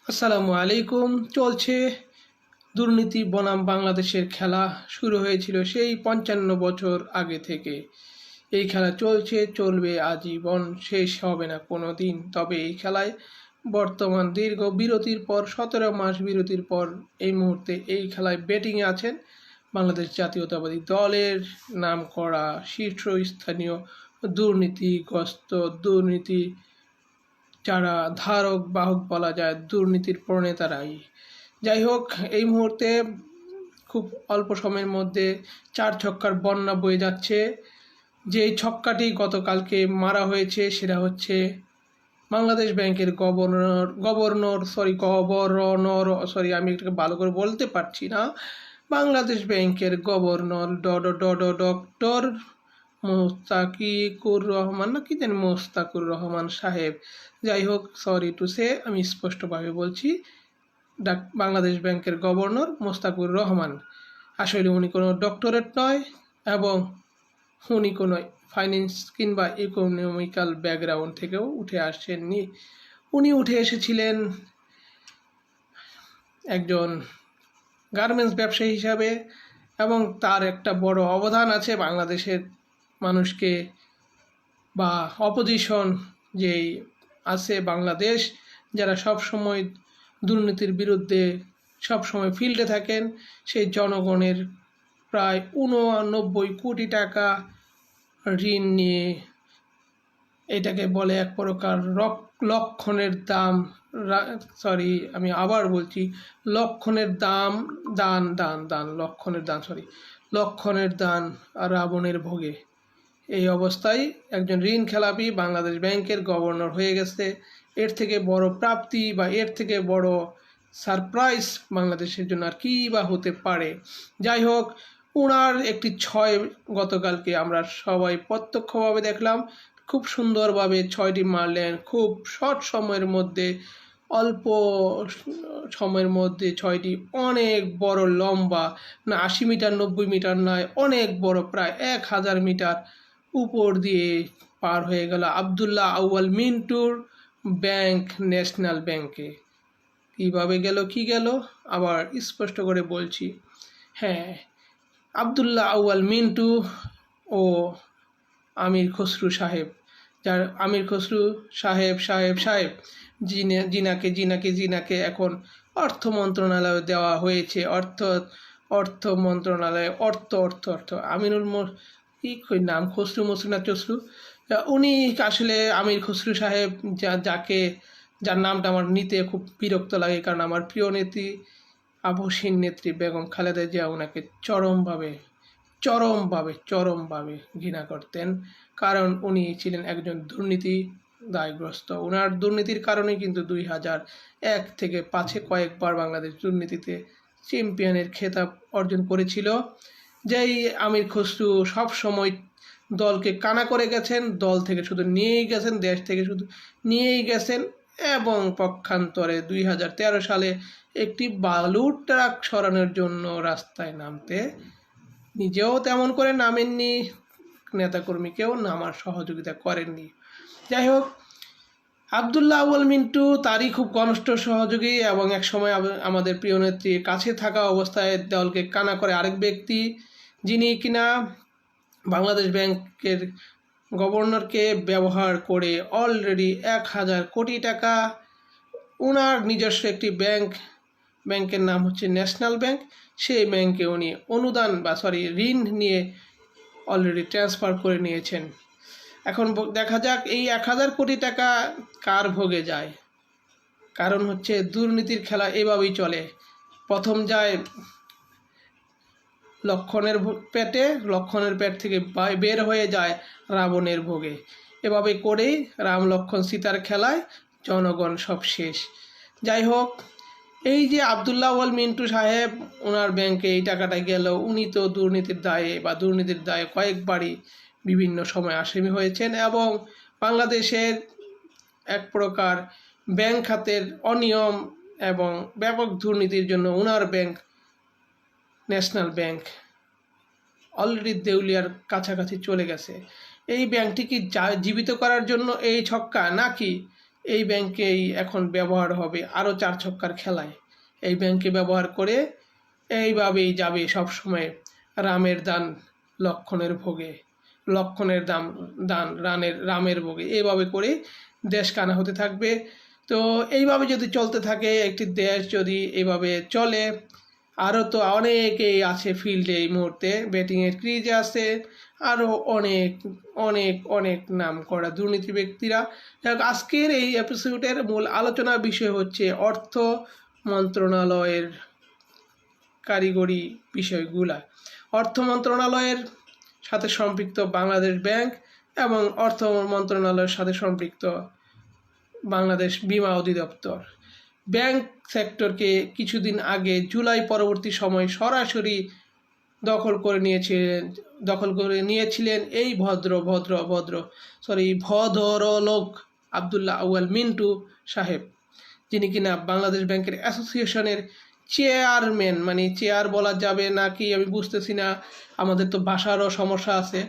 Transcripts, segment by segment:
আসসালামু আলাইকুম। চলছে দুর্নীতি বনাম বাংলাদেশের খেলা। শুরু হয়েছিল সেই ৫৫ বছর আগে থেকে। এই খেলা চলছে, চলবে আজীবন, শেষ হবে না কোনো দিন। তবে এই খেলায় বর্তমান দীর্ঘ বিরতির পর, ১৭ মাস বিরতির পর এই মুহূর্তে এই খেলায় ব্যাটিংয়ে আছেন বাংলাদেশ জাতীয়তাবাদী দলের নামকরা শীর্ষস্থানীয় দুর্নীতিগ্রস্ত, দুর্নীতি যারা ধারক বাহক বলা যায়, দুর্নীতির প্রণেতারাই। যাই হোক, এই মুহূর্তে খুব অল্প সময়ের মধ্যে ৪ ছক্কার বন্যা বয়ে যাচ্ছে। যেই ছক্কাটি গতকালকে মারা হয়েছে সেটা হচ্ছে বাংলাদেশ ব্যাংকের গভর্নর, আমি এটাকে ভালো করে বলতে পারছি না। বাংলাদেশ ব্যাংকের গভর্নর ডক্টর মোস্তাকিকুর রহমান, না কি জানি, মোস্তাকুর রহমান সাহেব। যাই হোক, সরি টু সে, আমি স্পষ্টভাবে বলছি, বাংলাদেশ ব্যাংকের গভর্নর মোস্তাকুর রহমান। আসলে উনি কোনো ডক্টরেট নয় এবং উনি কোনো ফাইন্যান্স কিংবা ইকোনমিক্যাল ব্যাকগ্রাউন্ড থেকেও উঠে আসেননি। উনি উঠে এসেছিলেন একজন গার্মেন্টস ব্যবসায়ী হিসাবে, এবং তার একটা বড় অবদান আছে বাংলাদেশের মানুষকে, বা অপোজিশন যেই আছে বাংলাদেশ, যারা সব সময় দুর্নীতির বিরুদ্ধে সব সময় ফিল্ডে থাকেন, সেই জনগণের প্রায় 89 কোটি টাকা ঋণ নিয়ে, এটাকে বলে এক প্রকার লক্ষণের দাম, আমি আবার বলছি, লক্ষণের দাম, লক্ষণের দান আর রাবণের ভোগে। এই অবস্থায় একজন ঋণ খেলাপি বাংলাদেশ ব্যাংকের গভর্নর হয়ে গেছে। এর থেকে বড় প্রাপ্তি বা এর থেকে বড় সারপ্রাইজ বাংলাদেশের জন্য আর কী বা হতে পারে। যাই হোক, ওনার একটি ছয় গতকালকে আমরা সবাই প্রত্যক্ষভাবে দেখলাম। খুব সুন্দরভাবে ছয়টি মারলেন, খুব শর্ট সময়ের মধ্যে, অল্প সময়ের মধ্যে ছয়টি অনেক বড় লম্বা, না ৮০ মিটার ৯০ মিটার নয়, অনেক বড়, প্রায় ১,০০০ মিটার উপর দিয়ে পার হয়ে গেল আবদুল্লাহ আউয়াল মিন্টুর ব্যাংক, ন্যাশনাল ব্যাংকে। কীভাবে গেল, কি গেল, আবার স্পষ্ট করে বলছি। হ্যাঁ, আবদুল্লাহ আউয়াল মিন্টু ও আমির খসরু সাহেব, যার আমির খসরু সাহেব জিনাকে এখন অর্থ মন্ত্রণালয়ে দেওয়া হয়েছে। অর্থ মন্ত্রণালয়ে আমিনুল কি নাম, খসরু মসরু না চসরু, উনি আসলে আমির খসরু সাহেব, যার নামটা আমার নিতে খুব বিরক্ত লাগে, কারণ আমার প্রিয় নেত্রী আপসহীন নেত্রী বেগম খালেদা জিয়া ওনাকে চরমভাবে ঘৃণা করতেন, কারণ উনি ছিলেন একজন দুর্নীতি দায়গ্রস্ত। ওনার দুর্নীতির কারণে কিন্তু 2001 থেকে 5-এ কয়েকবার বাংলাদেশ দুর্নীতিতে চ্যাম্পিয়নের খেতাব অর্জন করেছিল। যেই আমির খসরু সব সময় দলকে কানা করে গেছেন, দল থেকে শুধু নিয়েই গেছেন, দেশ থেকে শুধু নিয়েই গেছেন, এবং পক্ষান্তরে 2013 সালে একটি বালুর ট্রাক সরানোর জন্য রাস্তায় নামতে নিজেও তেমন করে নামেননি, নেতাকর্মীকেও নামার সহযোগিতা করেননি। যাই হোক, আবদুল্লাহ আউয়াল মিন্টু তারই খুব ঘনিষ্ঠ সহযোগী, এবং এক সময় আমাদের প্রিয় নেত্রীর কাছে থাকা অবস্থায় দলকে কানা করে আরেক ব্যক্তি, যিনি কিনা বাংলাদেশ ব্যাংকের গভর্নরকে ব্যবহার করে অলরেডি ১,০০০ কোটি টাকা, ওনার নিজস্ব একটি ব্যাংকের নাম হচ্ছে ন্যাশনাল ব্যাংক, সেই ব্যাংকে উনি ঋণ নিয়ে অলরেডি ট্রান্সফার করে নিয়েছেন। এখন দেখা যাক এই ১,০০০ কোটি টাকা কার ভোগে যায়। কারণ হচ্ছে দুর্নীতির খেলা এভাবেই চলে। প্রথম যায় লক্ষণের পেট থেকে বের হয়ে যায় রাবণের ভোগে। এভাবে করেই রাম লক্ষণ সীতার খেলায় জনগণ সব শেষ। যাই হোক, এই যে আবদুল্লাহ আউয়াল মিন্টু সাহেব, ওনার ব্যাংকে এই টাকাটা গেল, উনি তো দুর্নীতির দায়ে কয়েকবারই বিভিন্ন সময় আসামি হয়েছেন, এবং বাংলাদেশের এক প্রকার ব্যাংক খাতের অনিয়ম এবং ব্যাপক দুর্নীতির জন্য ওনার ব্যাংক, ন্যাশনাল ব্যাংক, অলরেডি দেউলিয়ার কাছাকাছি চলে গেছে। এই ব্যাংকটিকে জীবিত করার জন্য এই ছক্কা, নাকি এই ব্যাংকেই এখন ব্যবহার হবে আরও 4 ছক্কার খেলায়। এই ব্যাংকে ব্যবহার করে এইভাবেই যাবে সবসময় রামের দান লক্ষণের ভোগে, লক্ষণের দান রামের ভোগে, এইভাবে করে দেশ কানা হতে থাকবে। তো এইভাবে যদি চলতে থাকে একটি দেশ, যদি এইভাবে চলে, আরও তো অনেকেই আছে ফিল্ডে এই মুহূর্তে, ব্যাটিংয়ের ক্রিজে আছে আরও অনেক অনেক অনেক নাম করা দুর্নীতি ব্যক্তিরা। আজকের এই এপিসোডের মূল আলোচনার বিষয় হচ্ছে অর্থ মন্ত্রণালয়ের কারিগরি বিষয়গুলা। অর্থ মন্ত্রণালয়ের সাথে সম্পৃক্ত বাংলাদেশ ব্যাংক এবং অর্থ মন্ত্রণালয়ের সাথে সম্পৃক্ত বাংলাদেশ বীমা অধিদপ্তর। ব্যাংক সেক্টরকে কিছুদিন আগে জুলাই পরবর্তী সময় সরাসরি দখল করে নিয়েছিলেন এই ভদ্রলোক আব্দুল্লাহ আউয়াল মিন্টু সাহেব, যিনি কিনা বাংলাদেশ ব্যাংকের অ্যাসোসিয়েশনের চেয়ারম্যান, মানে চেয়ার বলা যাবে নাকি আমি বুঝতেছি না, আমাদের তো ভাষারও সমস্যা আছে,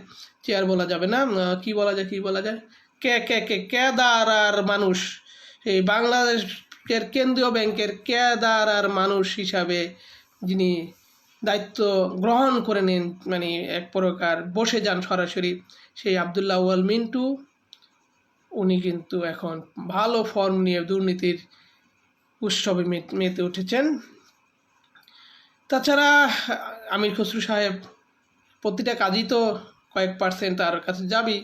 চেয়ার বলা যাবে না, কি বলা যায় কেদার আর মানুষ, এই বাংলাদেশের কেন্দ্রীয় ব্যাংকের কেদার আর মানুষ হিসাবে যিনি দায়িত্ব গ্রহণ করে নেন, মানে এক প্রকার বসে যান সরাসরি, সেই আব্দুল্লাহ আউয়াল মিন্টু উনি কিন্তু এখন ভালো ফর্ম নিয়ে দুর্নীতির উৎসবে মেতে উঠেছেন। তাছাড়া আমির খসরু সাহেব প্রতিটা কাজই তো কয়েক % তার কাছে যাবেই,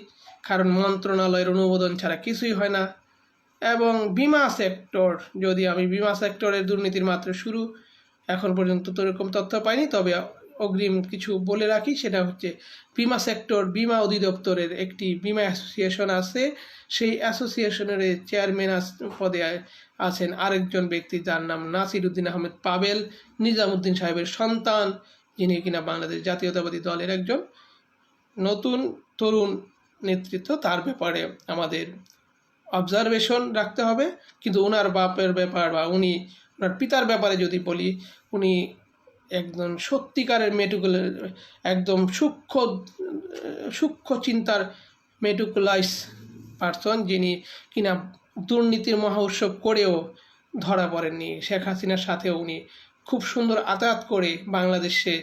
কারণ মন্ত্রণালয়ের অনুমোদন ছাড়া কিছুই হয় না। এবং বিমা সেক্টর, যদি আমি বিমা সেক্টরের দুর্নীতির মাত্র শুরু, এখন পর্যন্ত তো এরকম তথ্য পাইনি, তবে অগ্রিম কিছু বলে রাখি, সেটা হচ্ছে বিমা সেক্টর বীমা অধিদপ্তরের একটি বিমা অ্যাসোসিয়েশন আছে, সেই অ্যাসোসিয়েশনের চেয়ারম্যান পদে আছেন আরেকজন ব্যক্তি, যার নাম নাসির উদ্দিন আহমেদ পাবেল, নিজামুদ্দিন সাহেবের সন্তান, যিনি কিনা বাংলাদেশ জাতীয়তাবাদী দলের একজন নতুন তরুণ নেতৃত্ব। তার ব্যাপারে আমাদের অবজারভেশন রাখতে হবে। কিন্তু ওনার বাপের ব্যাপার বা ওনার পিতার ব্যাপারে যদি বলি, উনি একজন সত্যিকারের একদম সূক্ষ্ম চিন্তার মেটিকুলাস পারসন, যিনি কিনা দুর্নীতির মহা উৎসব করেও ধরা পড়েননি। শেখ হাসিনার সাথেও উনি খুব সুন্দর আতায়াত করে বাংলাদেশে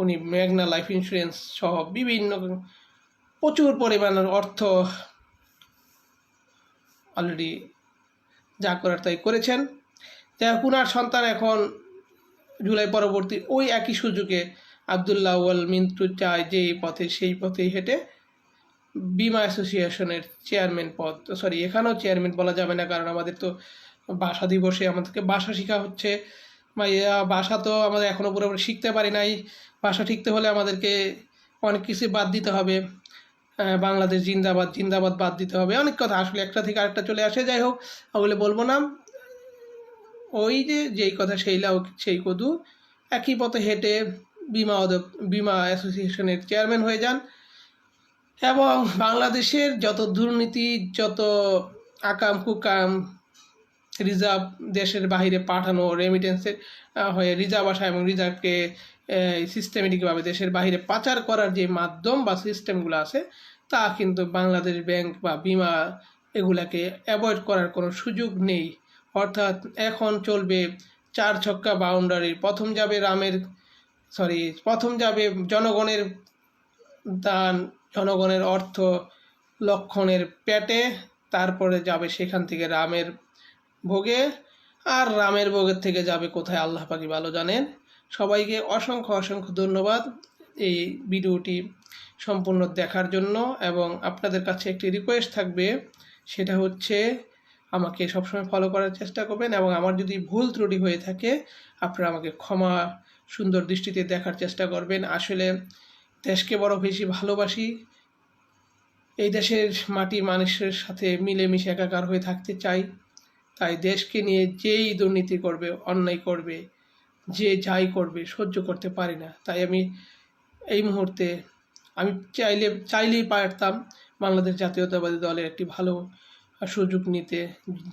উনি মেঘনা লাইফ ইন্স্যুরেন্স সহ বিভিন্ন প্রচুর পরিমাণের অর্থ অলরেডি যা করার তাই করেছেন। যাই হোক, উনার সন্তান এখন জুলাই পরবর্তী ওই একই সুযোগে আব্দুল্লাহ আউয়াল মিন্টু চায় যে এই পথে সেই পথেই হেঁটে বিমা অ্যাসোসিয়েশনের চেয়ারম্যান পদ, এখানেও চেয়ারম্যান বলা যাবে না, কারণ আমাদের তো ভাষা দিবসে আমাদেরকে ভাষা শেখা হচ্ছে, বা ভাষা তো আমাদের এখনও পুরোপুরি শিখতে পারি নাই। ভাষা শিখতে হলে আমাদেরকে অনেক কিছু বাদ দিতে হবে, বাংলাদেশ জিন্দাবাদ বাদ দিতে হবে, অনেক কথা আসলে একটা থেকে আরেকটা চলে আসে। যাই হোক, ওগুলো বলবো না, ওই যেই কথা সেই কদু, একই পথে হেঁটে বিমা অ্যাসোসিয়েশনের চেয়ারম্যান হয়ে যান এবং বাংলাদেশের যত দুর্নীতি, যত আকাম কুকাম, রিজার্ভ দেশের বাহিরে পাঠানো, রেমিটেন্সের হয়ে রিজার্ভ আসা এবং রিজার্ভকে সিস্টেমেটিকভাবে দেশের বাহিরে পাচার করার যে মাধ্যম বা সিস্টেমগুলো আছে, তা কিন্তু বাংলাদেশ ব্যাংক বা বিমা এগুলাকে অ্যাভয়েড করার কোনো সুযোগ নেই। অর্থাৎ এখন চলবে 4 ছক্কা বাউন্ডারি, প্রথম যাবে জনগণের দান, জনগণের অর্থ লক্ষণের পেটে, তারপরে যাবে সেখান থেকে রামের ভোগে, আর রামের ভোগের থেকে যাবে কোথায় আল্লাহ পাকই ভালো জানেন। সবাইকে অসংখ্য ধন্যবাদ এই ভিডিওটি সম্পূর্ণ দেখার জন্য, এবং আপনাদের কাছে একটি রিকোয়েস্ট থাকবে, সেটা হচ্ছে আমাকে সবসময় ফলো করার চেষ্টা করবেন, এবং আমার যদি ভুল ত্রুটি হয়ে থাকে আপনারা আমাকে ক্ষমা সুন্দর দৃষ্টিতে দেখার চেষ্টা করবেন। আসলে দেশকে বড় বেশি ভালোবাসি, এই দেশের মাটির মানুষের সাথে মিলেমিশে একাকার হয়ে থাকতে চাই, তাই দেশকে নিয়ে যেই দুর্নীতি করবে, অন্যায় করবে, যে যাই করবে সহ্য করতে পারি না। তাই আমি এই মুহূর্তে চাইলেই পারতাম বাংলাদেশ জাতীয়তাবাদী দলের একটি ভালো সুযোগ নিতে,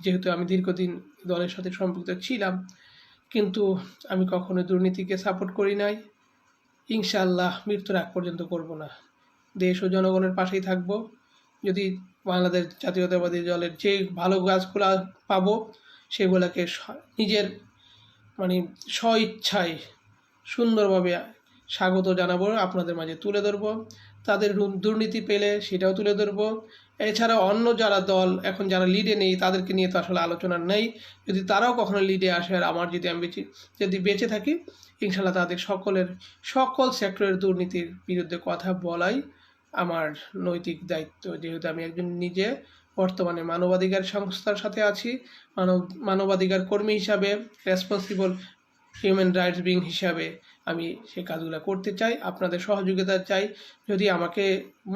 যেহেতু আমি দীর্ঘদিন দলের সাথে সম্পৃক্ত ছিলাম, কিন্তু আমি কখনো দুর্নীতিকে সাপোর্ট করি নাই, ইনশাআল্লাহ মৃত্যুর আগ পর্যন্ত করব না। দেশ ও জনগণের পাশেই থাকব। যদি বাংলাদেশ জাতীয়তাবাদী দলের যে ভালো কাজগুলো পাবো সেগুলোকে নিজের মানে স্বইচ্ছায় সুন্দরভাবে স্বাগত জানাবো, আপনাদের মাঝে তুলে ধরবো। তাদের দুর্নীতি পেলে সেটাও তুলে ধরবো। এছাড়াও অন্য যারা দল এখন যারা লিডে নেই তাদেরকে নিয়ে তো আসলে আলোচনা নেই, যদি তারাও কখনো লিডে আসে আর আমার আমি যদি বেঁচে থাকি, ইনশাল্লাহ তাদের সকল সেক্টরের দুর্নীতির বিরুদ্ধে কথা বলাই আমার নৈতিক দায়িত্ব। যেহেতু আমি একজন নিজে বর্তমানে মানবাধিকার সংস্থার সাথে আছি, মানবাধিকার কর্মী হিসাবে, রেসপন্সিবল হিউম্যান রাইটস বিং হিসাবে আমি সেই কাজগুলো করতে চাই, আপনাদের সহযোগিতা চাই। যদি আমাকে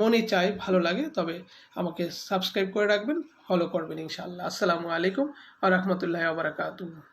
মনে চায় ভালো লাগে তবে আমাকে সাবস্ক্রাইব করে রাখবেন, ফলো করবেন ইনশাআল্লাহ। আসসালামু আলাইকুম ওয়া রাহমাতুল্লাহি ওয়া বারাকাতুহু।